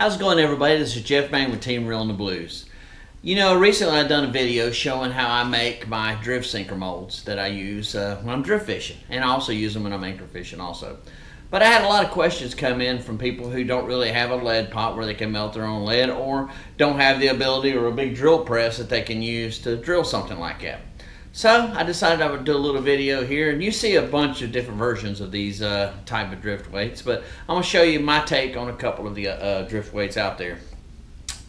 How's it going, everybody? This is Jeff Bang with Team Reelin the Blues. You know, recently I've done a video showing how I make my drift sinker molds that I use when I'm drift fishing, and I also use them when I'm anchor fishing also. But I had a lot of questions come in from people who don't really have a lead pot where they can melt their own lead, or don't have the ability or a big drill press that they can use to drill something like that. So I decided I would do a little video here, and you see a bunch of different versions of these type of drift weights, but I'm going to show you my take on a couple of the drift weights out there.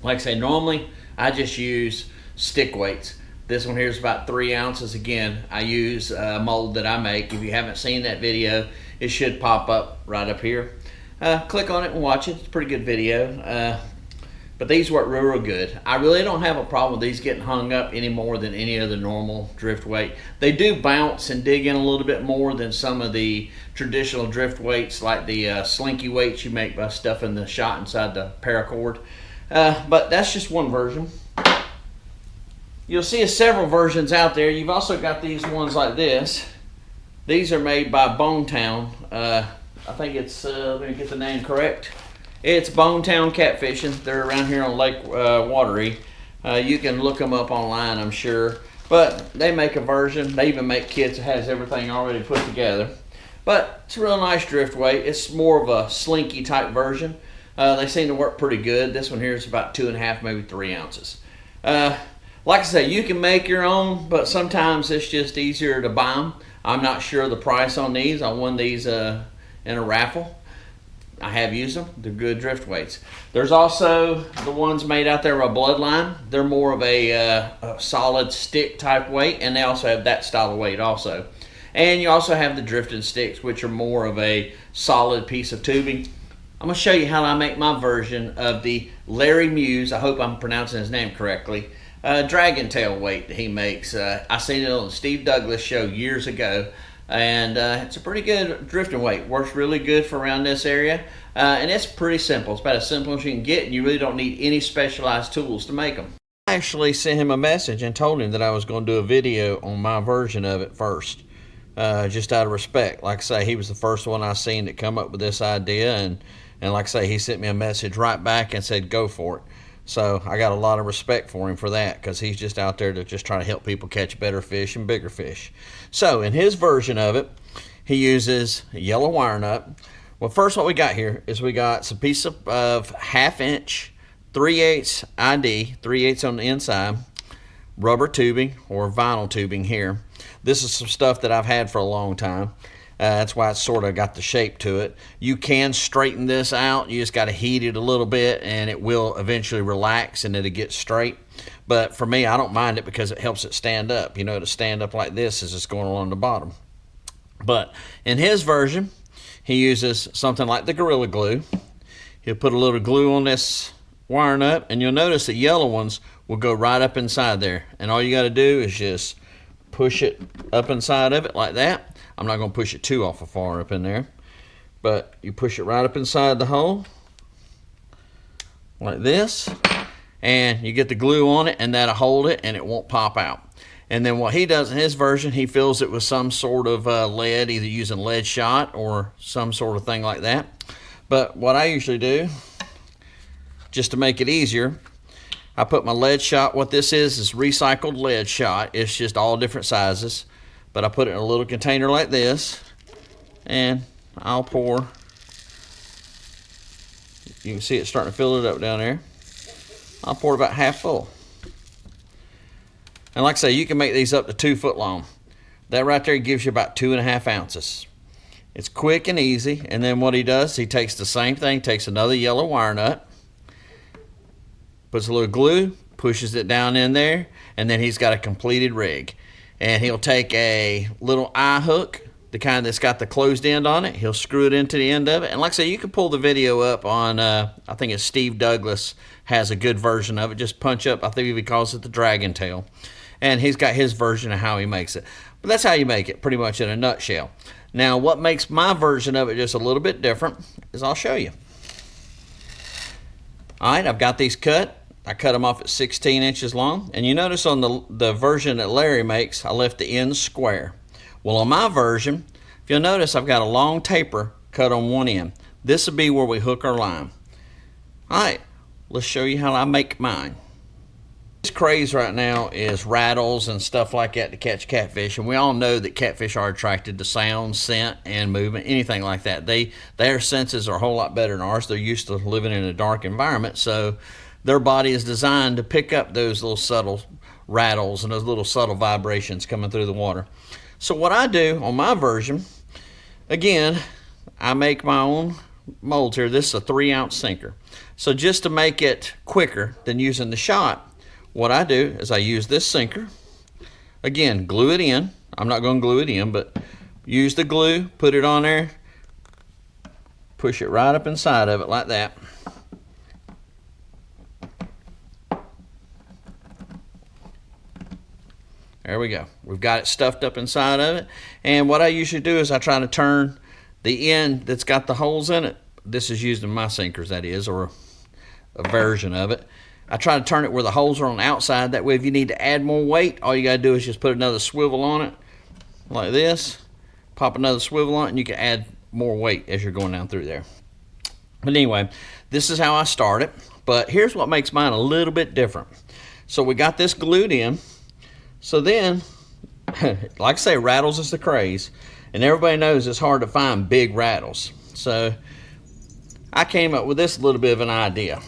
Like I say, normally I just use stick weights. This one here is about 3 ounces. Again, I use a mold that I make. If you haven't seen that video, it should pop up right up here. Click on it and watch it. It's a pretty good video. But these work real good. I really don't have a problem with these getting hung up any more than any other normal drift weight. They do bounce and dig in a little bit more than some of the traditional drift weights, like the slinky weights you make by stuffing the shot inside the paracord. But that's just one version. You'll see several versions out there. You've also got these ones like this. These are made by Bonetown. I think it's, let me get the name correct. It's Bonetown Catfishing. They're around here on Lake Watery. You can look them up online, I'm sure. But they make a version. They even make kits that has everything already put together. But it's a real nice drift weight. It's more of a slinky type version. They seem to work pretty good. This one here is about 2.5, maybe 3 ounces. Like I say, you can make your own, but sometimes it's just easier to buy them. I'm not sure the price on these. I won these in a raffle. I have used them. They're good drift weights. There's also the ones made out there by Bloodline. They're more of a solid stick type weight, and they also have that style of weight also. And you also have the drifting sticks, which are more of a solid piece of tubing. I'm going to show you how I make my version of the Larry Muse, I hope I'm pronouncing his name correctly, dragon tail weight that he makes. I seen it on the Steve Douglas show years ago. And it's a pretty good drifting weight. Works really good for around this area. And it's pretty simple. It's about as simple as you can get, and you really don't need any specialized tools to make them. I actually sent him a message and told him that I was going to do a video on my version of it first. Just out of respect. Like I say, he was the first one I seen that come up with this idea. And like I say, he sent me a message right back and said, go for it. So I got a lot of respect for him for that, because he's just out there to just try to help people catch better fish and bigger fish. So in his version of it, he uses a yellow wire nut. Well, first what we got here is we got some piece of 1/2 inch 3/8 ID, 3/8 on the inside, rubber tubing or vinyl tubing here. This is some stuff that I've had for a long time. That's why it's sort of got the shape to it. You can straighten this out. You just got to heat it a little bit, and it will eventually relax and it'll get straight. But for me, I don't mind it because it helps it stand up. You know, to stand up like this as it's going along the bottom. But in his version, he uses something like the Gorilla Glue. He'll put a little glue on this wire nut, and you'll notice the yellow ones will go right up inside there. And all you got to do is just push it up inside of it like that. I'm not going to push it too awful far up in there, but you push it right up inside the hole like this, and you get the glue on it, and that'll hold it and it won't pop out. And then what he does in his version, he fills it with some sort of lead, either using lead shot or some sort of thing like that. But what I usually do, just to make it easier, I put my lead shot. What this is recycled lead shot. It's just all different sizes. But I put it in a little container like this, and I'll pour. You can see it starting to fill it up down there. I'll pour about half full. And like I say, you can make these up to 2 foot long. That right there gives you about 2.5 ounces. It's quick and easy. And then what he does, he takes the same thing, takes another yellow wire nut, puts a little glue, pushes it down in there, and then he's got a completed rig. And he'll take a little eye hook, the kind that's got the closed end on it. He'll screw it into the end of it. And like I say, you can pull the video up on, I think it's Steve Douglas has a good version of it. Just punch up, I think he calls it the dragon tail. And he's got his version of how he makes it. But that's how you make it, pretty much in a nutshell. Now, what makes my version of it just a little bit different is I'll show you. All right, I've got these cut. I cut them off at 16 inches long. And you notice on the version that Larry makes, I left the ends square. Well, on my version, if you'll notice, I've got a long taper cut on one end. This will be where we hook our line. Alright, let's show you how I make mine. This craze right now is rattles and stuff like that to catch catfish, and we all know that catfish are attracted to sound, scent, and movement, anything like that. Their senses are a whole lot better than ours. They're used to living in a dark environment, so their body is designed to pick up those little subtle rattles and those little subtle vibrations coming through the water. So what I do on my version, again, I make my own molds here. This is a 3-ounce sinker. So just to make it quicker than using the shot, what I do is I use this sinker. Again, glue it in. I'm not going to glue it in, but use the glue, put it on there, push it right up inside of it like that. There we go. We've got it stuffed up inside of it. And what I usually do is I try to turn the end that's got the holes in it. This is used in my sinkers, that is, or a version of it. I try to turn it where the holes are on the outside. That way if you need to add more weight, all you got to do is just put another swivel on it like this. Pop another swivel on it and you can add more weight as you're going down through there. But anyway, this is how I start it. But here's what makes mine a little bit different. So we got this glued in. So then, like I say, rattles is the craze. And everybody knows it's hard to find big rattles. So I came up with this little bit of an idea.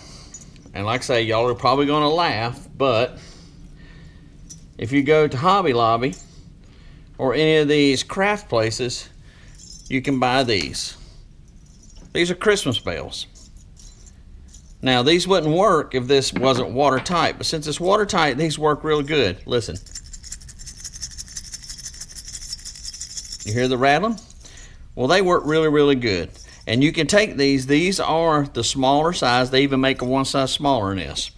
And like I say, y'all are probably going to laugh, but if you go to Hobby Lobby or any of these craft places, you can buy these. These are Christmas bells. Now, these wouldn't work if this wasn't watertight, but since it's watertight, these work really good. Listen. You hear the rattling? Well, they work really, really good. And you can take these are the smaller size. They even make a one size smaller than this.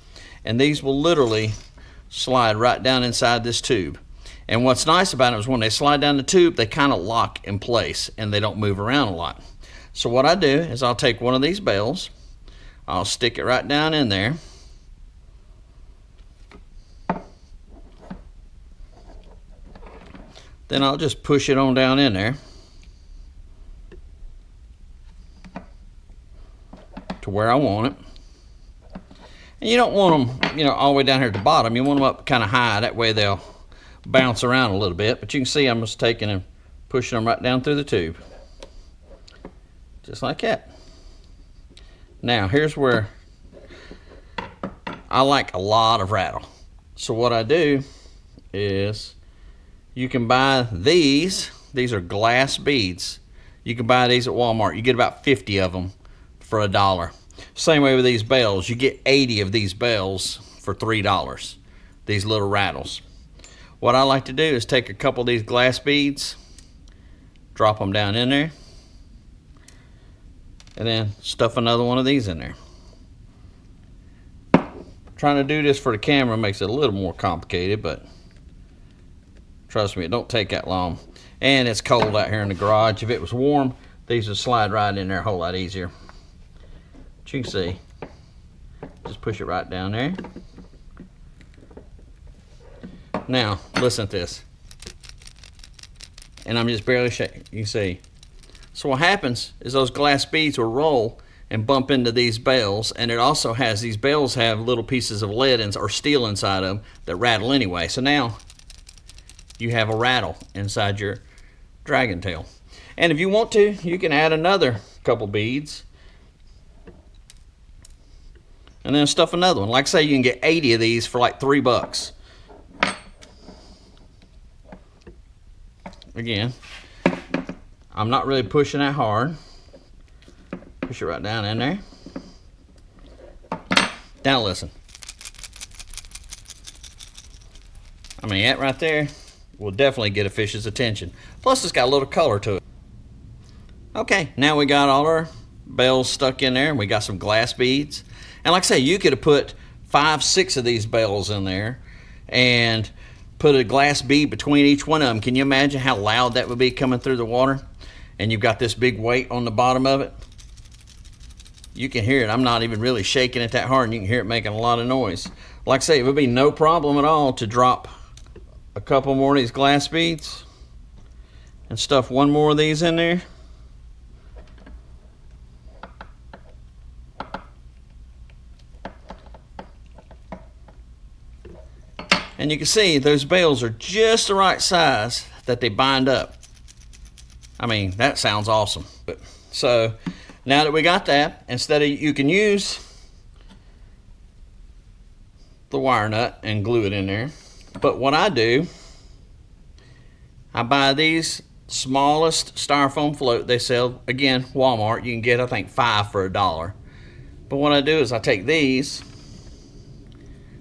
And these will literally slide right down inside this tube. And what's nice about them is when they slide down the tube, they kind of lock in place and they don't move around a lot. So what I do is I'll take one of these bells, I'll stick it right down in there. Then I'll just push it on down in there to where I want it. And you don't want them, all the way down here at the bottom. You want them up kind of high. That way they'll bounce around a little bit. But you can see I'm just taking and pushing them right down through the tube. Just like that. Now, here's where I like a lot of rattle. So what I do is you can buy these. These are glass beads. You can buy these at Walmart. You get about 50 of them for $1. Same way with these bells. You get 80 of these bells for $3. These little rattles. What I like to do is take a couple of these glass beads, drop them down in there, and then stuff another one of these in there. Trying to do this for the camera makes it a little more complicated, but trust me, it don't take that long. And it's cold out here in the garage. If it was warm, these would slide right in there a whole lot easier. But you can see, just push it right down there. Now, listen to this. And I'm just barely shaking, you can see. So what happens is those glass beads will roll and bump into these bells, and it also has, these bells have little pieces of lead or steel inside them that rattle anyway. So now you have a rattle inside your dragon tail. And if you want to, you can add another couple beads and then stuff another one. Like I say, you can get 80 of these for like $3. Again, I'm not really pushing that hard. Push it right down in there. Now listen. I mean, that right there will definitely get a fish's attention. Plus, it's got a little color to it. Okay, now we got all our bells stuck in there, and we got some glass beads. And like I say, you could have put 5, 6 of these bells in there and put a glass bead between each one of them. Can you imagine how loud that would be coming through the water? And you've got this big weight on the bottom of it. You can hear it. I'm not even really shaking it that hard, and you can hear it making a lot of noise. Like I say, it would be no problem at all to drop a couple more of these glass beads and stuff one more of these in there. And you can see those bales are just the right size that they bind up. I mean, that sounds awesome. So now that we got that, instead of, you can use the wire nut and glue it in there. But what I do, I buy these smallest styrofoam float. They sell, again, Walmart. You can get, I think, 5 for $1. But what I do is I take these,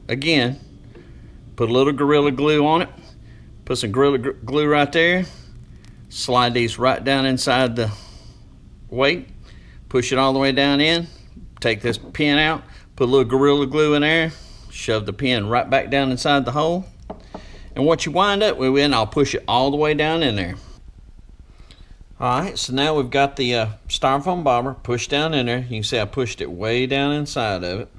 again, put a little Gorilla Glue on it, put some Gorilla Glue right there, slide these right down inside the weight, push it all the way down in, take this pin out, put a little Gorilla Glue in there, shove the pin right back down inside the hole, and what you wind up with, I'll push it all the way down in there. Alright, so now we've got the styrofoam bobber pushed down in there. You can see I pushed it way down inside of it.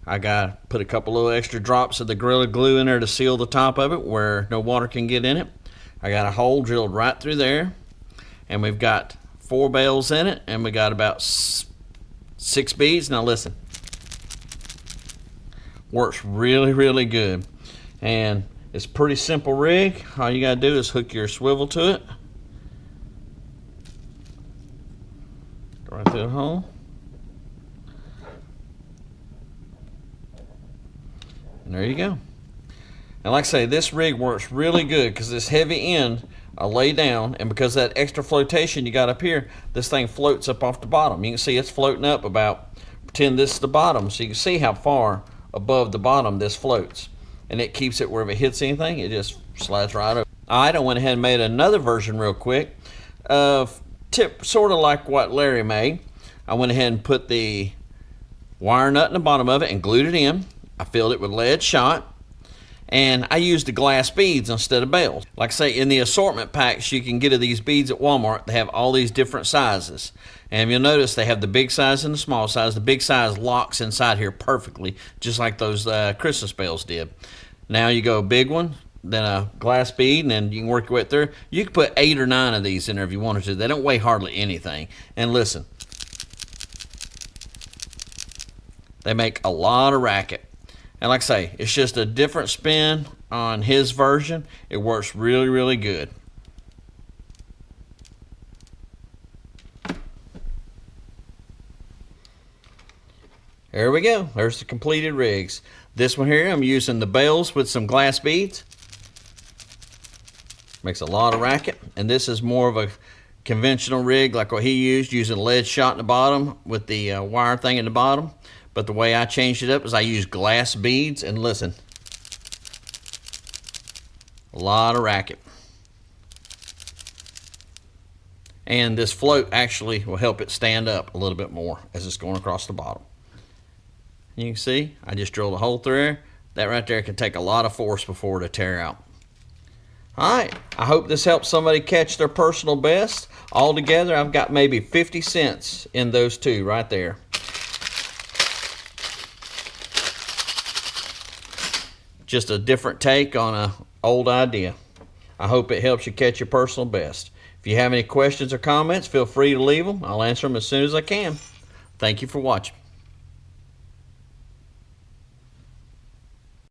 I got put a couple little extra drops of the Gorilla Glue in there to seal the top of it where no water can get in it. I got a hole drilled right through there, and we've got 4 bales in it, and we got about 6 beads. Now listen, works really, really good, and it's a pretty simple rig. All you gotta do is hook your swivel to it, go right through the hole, and there you go. And like I say, this rig works really good because this heavy end I lay down, and because of that extra flotation you got up here, this thing floats up off the bottom. You can see it's floating up about, pretend this is the bottom, so you can see how far above the bottom this floats, and it keeps it where if it hits anything, it just slides right over. Alright, I went ahead and made another version real quick of sort of like what Larry made. I went ahead and put the wire nut in the bottom of it and glued it in. I filled it with lead shot, and I used the glass beads instead of bales. Like I say, in the assortment packs you can get these beads at Walmart. They have all these different sizes, and you'll notice they have the big size and the small size. The big size locks inside here perfectly, just like those Christmas bales did. Now you go big one, then a glass bead, and then you can work your way through. You can put 8 or 9 of these in there if you wanted to. They don't weigh hardly anything. And listen, they make a lot of racket. And like I say, it's just a different spin on his version. It works really, really good. There we go. There's the completed rigs. This one here, I'm using the bales with some glass beads. Makes a lot of racket. And this is more of a conventional rig like what he used, using lead shot in the bottom with the wire thing in the bottom. But the way I changed it up is I used glass beads, and listen, a lot of racket. And this float actually will help it stand up a little bit more as it's going across the bottom. You can see I just drilled a hole through there. That right there can take a lot of force before it'll tear out. Alright, I hope this helps somebody catch their personal best. Altogether, I've got maybe 50 cents in those two right there. Just a different take on an old idea. I hope it helps you catch your personal best. If you have any questions or comments, feel free to leave them. I'll answer them as soon as I can. Thank you for watching.